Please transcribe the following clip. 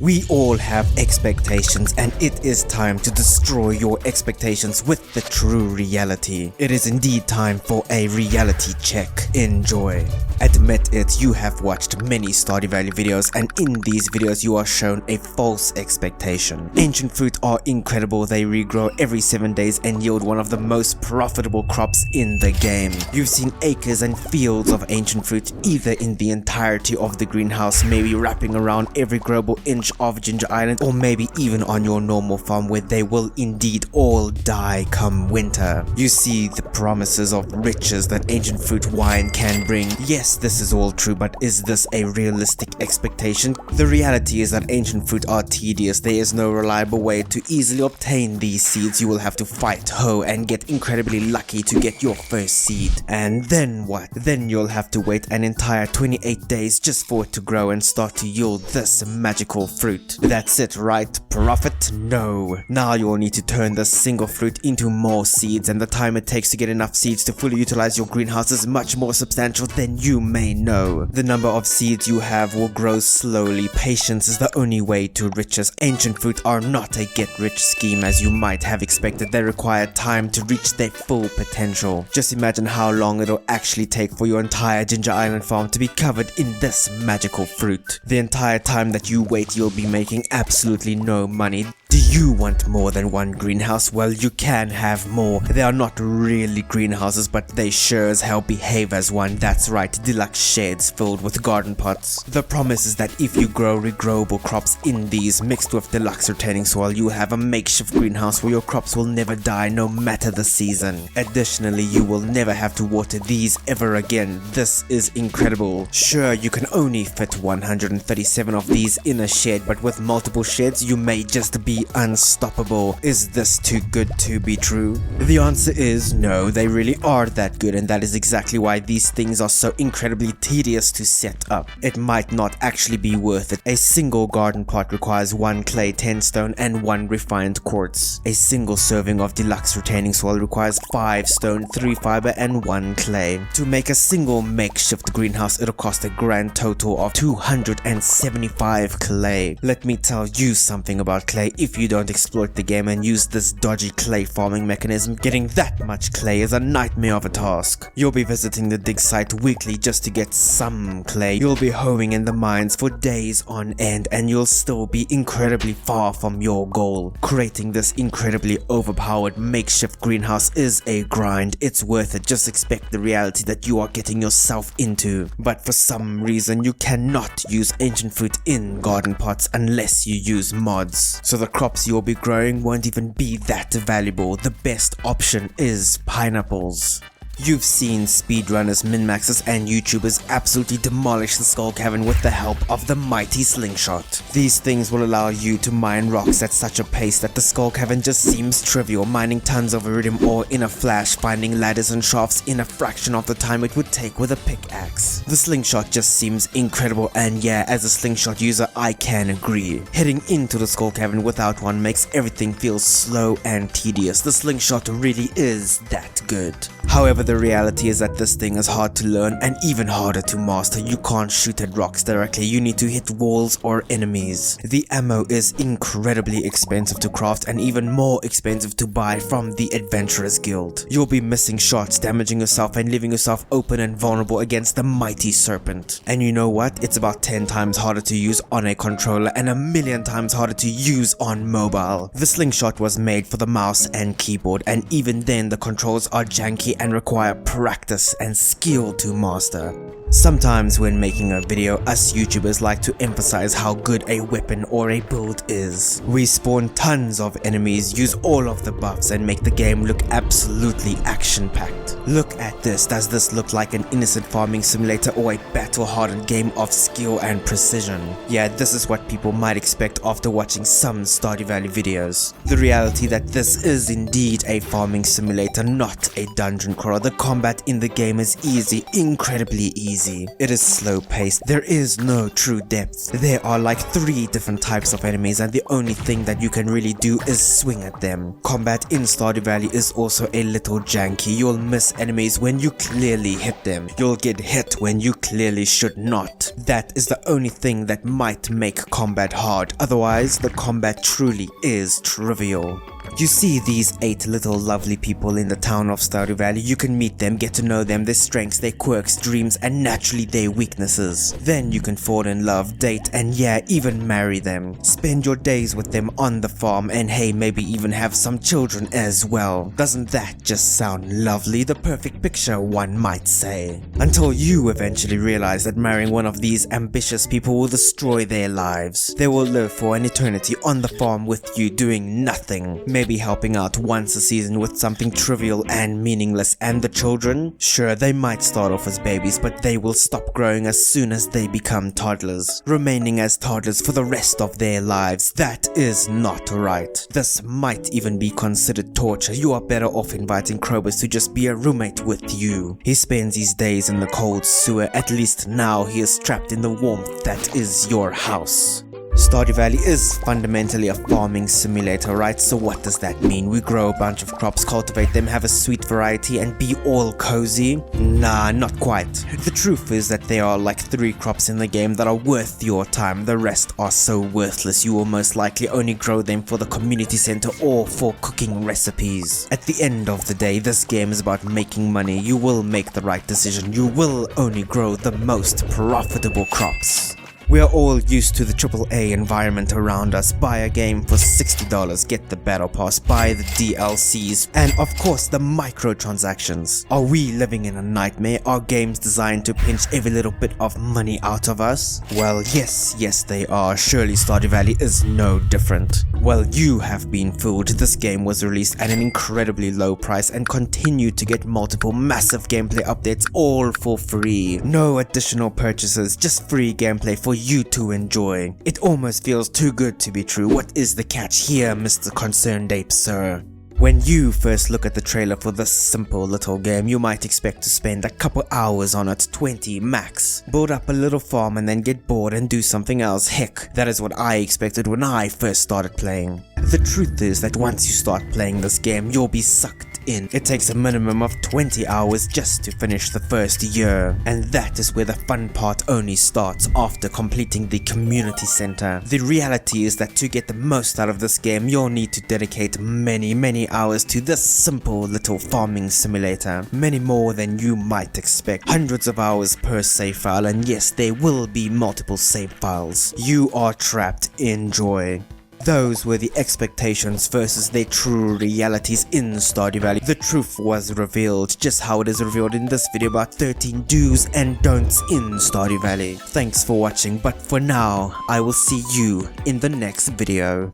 We all have expectations, and it is time to destroy your expectations with the true reality. It is indeed time for a reality check. Enjoy. Admit it, you have watched many Stardew Valley videos, and in these videos you are shown a false expectation. Ancient fruit are incredible. They regrow every 7 days and yield one of the most profitable crops in the game. You've seen acres and fields of ancient fruit either in the entirety of the greenhouse, maybe wrapping around every growable inch of Ginger Island, or maybe even on your normal farm where they will indeed all die come winter. You see the promises of riches that ancient fruit wine can bring. Yes, this is all true, but is this a realistic expectation? The reality is that ancient fruit are tedious. There is no reliable way to easily obtain these seeds. You will have to fight, hoe, and get incredibly lucky to get your first seed. And then what? Then you'll have to wait an entire 28 days just for it to grow and start to yield this magical fruit. That's it, right? Profit? No. Now you'll need to turn this single fruit into more seeds, and the time it takes to get enough seeds to fully utilize your greenhouse is much more substantial than you may know. The number of seeds you have will grow slowly. Patience is the only way to riches. Ancient fruit are not a get-rich scheme as you might have expected. They require time to reach their full potential. Just imagine how long it'll actually take for your entire Ginger Island farm to be covered in this magical fruit. The entire time that you wait, you'll be making absolutely no money. Do you want more than one greenhouse? Well, you can have more. They are not really greenhouses, but they sure as hell behave as one. That's right, deluxe sheds filled with garden pots. The promise is that if you grow regrowable crops in these mixed with deluxe retaining soil, you have a makeshift greenhouse where your crops will never die no matter the season. Additionally, you will never have to water these ever again. This is incredible. Sure, you can only fit 137 of these in a shed, but with multiple sheds, you may just be unstoppable. Is this too good to be true? The answer is no, they really are that good, and that is exactly why these things are so incredibly tedious to set up. It might not actually be worth it. A single garden plot requires 1 clay 10 stone and 1 refined quartz. A single serving of deluxe retaining soil requires 5 stone, 3 fiber and 1 clay. To make a single makeshift greenhouse, it'll cost a grand total of 275 clay. Let me tell you something about clay. If you don't exploit the game and use this dodgy clay farming mechanism, getting that much clay is a nightmare of a task. You'll be visiting the dig site weekly just to get some clay. You'll be hoeing in the mines for days on end, and you'll still be incredibly far from your goal. Creating this incredibly overpowered makeshift greenhouse is a grind. It's worth it. Just expect the reality that you are getting yourself into. But for some reason, you cannot use ancient fruit in garden pots unless you use mods. So the crops you'll be growing won't even be that valuable. The best option is pineapples. You've seen speedrunners, min-maxers, and YouTubers absolutely demolish the skull cavern with the help of the mighty Slingshot. These things will allow you to mine rocks at such a pace that the skull cavern just seems trivial, mining tons of iridium ore in a flash, finding ladders and shafts in a fraction of the time it would take with a pickaxe. The Slingshot just seems incredible, and yeah, as a Slingshot user, I can agree. Heading into the skull cavern without one makes everything feel slow and tedious. The Slingshot really is that good. However, the reality is that this thing is hard to learn and even harder to master. You can't shoot at rocks directly, you need to hit walls or enemies. The ammo is incredibly expensive to craft and even more expensive to buy from the Adventurers Guild. You'll be missing shots, damaging yourself and leaving yourself open and vulnerable against the mighty serpent. And you know what? It's about 10 times harder to use on a controller and 1,000,000 times harder to use on mobile. The Slingshot was made for the mouse and keyboard, and even then the controls are janky and require practice and skill to master. Sometimes when making a video, us YouTubers like to emphasize how good a weapon or a build is. We spawn tons of enemies, use all of the buffs, and make the game look absolutely action-packed. Look at this. Does this look like an innocent farming simulator or a battle-hardened game of skill and precision? Yeah, this is what people might expect after watching some Stardew Valley videos. The reality that this is indeed a farming simulator, not a dungeon crawler. The the combat in the game is easy, incredibly easy. It is slow paced, there is no true depth. There are like 3 different types of enemies and the only thing that you can really do is swing at them. Combat in Stardew Valley is also a little janky. You'll miss enemies when you clearly hit them. You'll get hit when you clearly should not. That is the only thing that might make combat hard. Otherwise, the combat truly is trivial. You see these 8 little lovely people in the town of Stardew Valley. You can meet them, get to know them, their strengths, their quirks, dreams, and naturally their weaknesses. Then you can fall in love, date, and yeah, even marry them. Spend your days with them on the farm, and hey, maybe even have some children as well. Doesn't that just sound lovely? The perfect picture, one might say. Until you eventually realize that marrying one of these ambitious people will destroy their lives. They will live for an eternity on the farm with you doing nothing. Maybe helping out once a season with something trivial and meaningless, and the children? Sure, they might start off as babies, but they will stop growing as soon as they become toddlers, remaining as toddlers for the rest of their lives. That is not right. This might even be considered torture. You are better off inviting Krobus to just be a roommate with you. He spends his days in the cold sewer. At least now he is trapped in the warmth that is your house. Stardew Valley is fundamentally a farming simulator, right? So what does that mean? We grow a bunch of crops, cultivate them, have a sweet variety, and be all cozy? Nah, not quite. The truth is that there are like 3 crops in the game that are worth your time. The rest are so worthless. You will most likely only grow them for the community center or for cooking recipes. At the end of the day, this game is about making money. You will make the right decision. You will only grow the most profitable crops. We are all used to the AAA environment around us. Buy a game for $60, get the battle pass, buy the DLCs, and of course the microtransactions. Are we living in a nightmare? Are games designed to pinch every little bit of money out of us? Well, yes they are. Surely Stardew Valley is no different. Well, you have been fooled. This game was released at an incredibly low price and continued to get multiple massive gameplay updates all for free. No additional purchases, just free gameplay for you to enjoy. It almost feels too good to be true. What is the catch here, Mr. Concerned Ape, sir? When you first look at the trailer for this simple little game, you might expect to spend a couple hours on it, 20 max. Build up a little farm and then get bored and do something else. Heck, that is what I expected when I first started playing. The truth is that once you start playing this game, you'll be sucked in. It takes a minimum of 20 hours just to finish the first year. And that is where the fun part only starts, after completing the community center. The reality is that to get the most out of this game, you'll need to dedicate many hours to this simple little farming simulator. Many more than you might expect. Hundreds of hours per save file, and yes, there will be multiple save files. You are trapped. Enjoy. Those were the expectations versus their true realities in Stardew Valley. The truth was revealed, just how it is revealed in this video about 13 do's and don'ts in Stardew Valley. Thanks for watching, but for now, I will see you in the next video.